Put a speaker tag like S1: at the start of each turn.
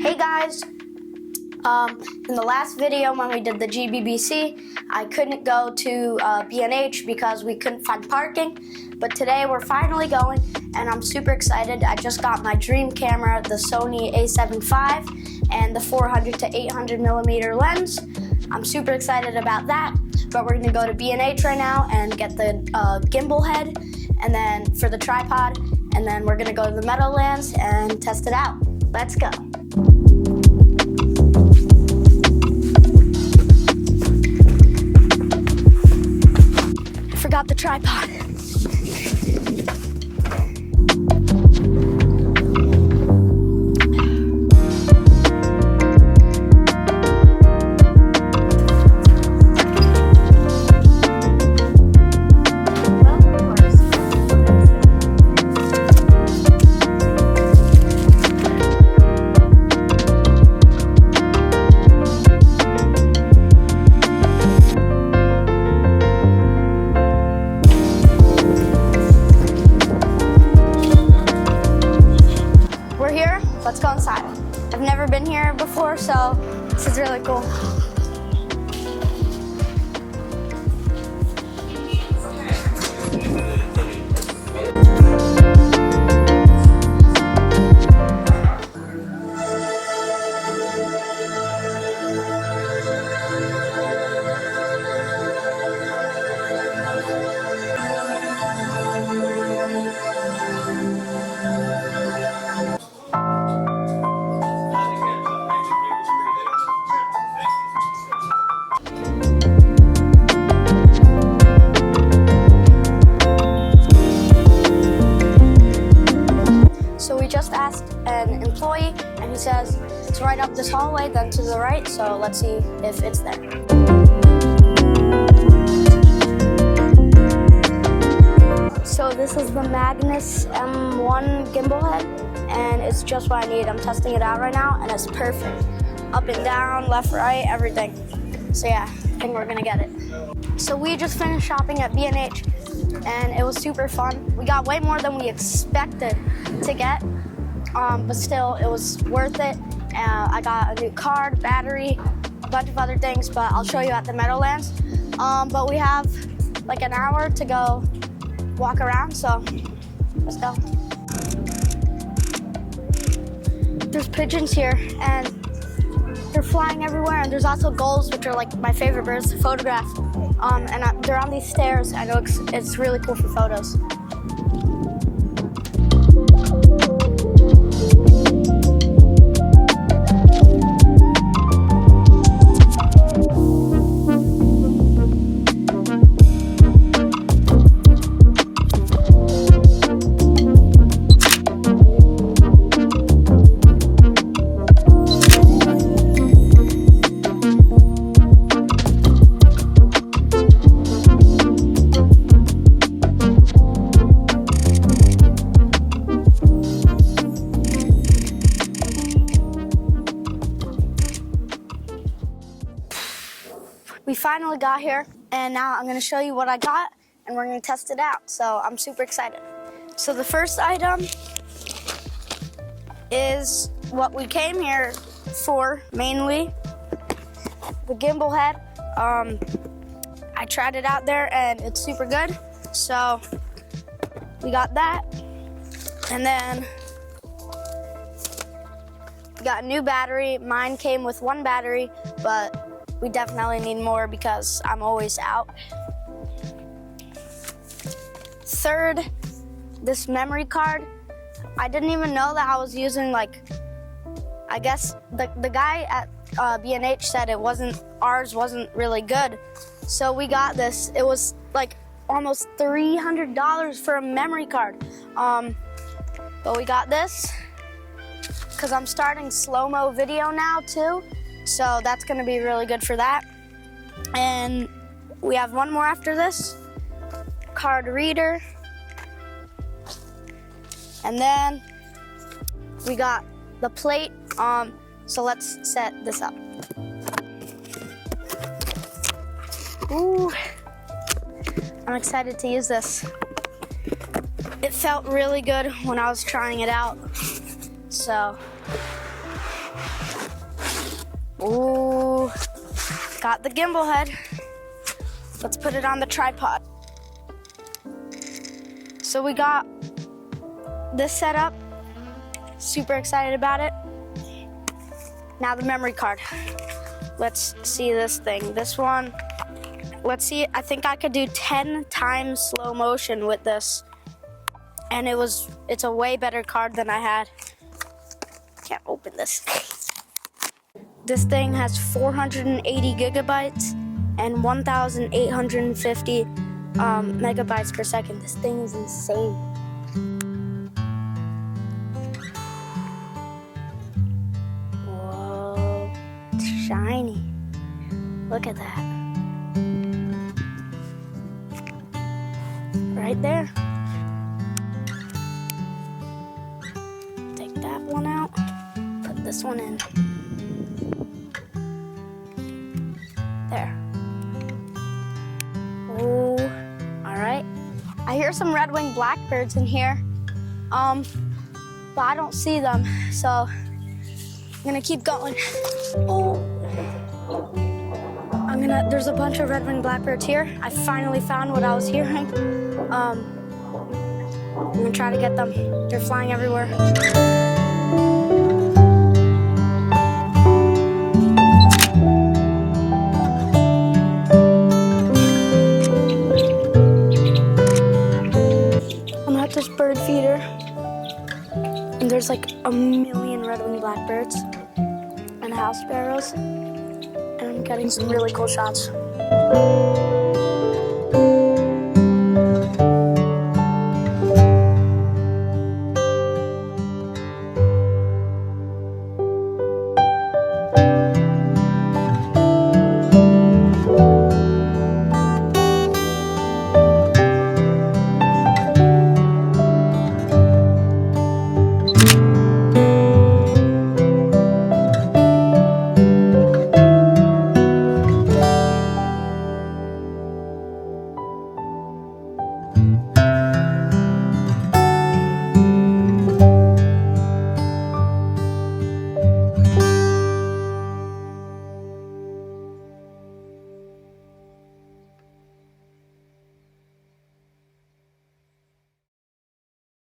S1: Hey guys, in the last video when we did the GBBC, I couldn't go to B&H because we couldn't find parking, but today we're finally going and I'm super excited. I just got my dream camera, the Sony a7 IV and the 400 to 800 millimeter lens. I'm super excited about that, but we're gonna go to B&H right now and get the gimbal head and then for the tripod, and then we're gonna go to the Meadowlands and test it out. Let's go. I forgot the tripod. Let's go inside. I've never been here before, so this is really cool. So we just asked an employee and he says it's right up this hallway, then to the right, so let's see if it's there. So this is the Magnus M1 gimbal head and it's just what I need. I'm testing it out right now and it's perfect. Up and down, left, right, everything. So yeah, I think we're gonna get it. So we just finished shopping at B&H and it was super fun. We got way more than we expected to get, but still it was worth it. I got a new card, battery, a bunch of other things, but I'll show you at the Meadowlands. But we have like an hour to go walk around, so let's go. There's pigeons here and they're flying everywhere, and there's also gulls, which are like my favorite birds to photograph. And they're on these stairs. I know it's really cool for photos. We finally got here, and now I'm gonna show you what I got, and we're gonna test it out. So I'm super excited. So the first item is what we came here for, mainly, the gimbal head. I tried it out there, and it's super good. So we got that, and then we got a new battery. Mine came with one battery, but we definitely need more because I'm always out. Third, this memory card. I didn't even know that I was using, like, I guess the guy at B&H said ours wasn't really good. So we got this. It was like almost $300 for a memory card. But we got this because I'm starting slow-mo video now too. So that's gonna be really good for that. And we have one more after this, card reader. And then we got the plate. So let's set this up. Ooh, I'm excited to use this. It felt really good when I was trying it out. So Ooh, got the gimbal head. Let's put it on the tripod. So we got this set up. Super excited about it. Now the memory card. Let's see this thing. This one, let's see, I think I could do 10 times slow motion with this. And it's a way better card than I had. Can't open this. This thing has 480 gigabytes and 1,850 megabytes per second. This thing is insane. Whoa, it's shiny. Look at that. Right there. Take that one out, put this one in. There. Oh, all right. I hear some red-winged blackbirds in here, but I don't see them, so I'm gonna keep going. Oh, there's a bunch of red-winged blackbirds here. I finally found what I was hearing. I'm gonna try to get them. They're flying everywhere. I'm at this bird feeder, and there's like a million red-winged blackbirds and house sparrows, and I'm getting some really cool shots.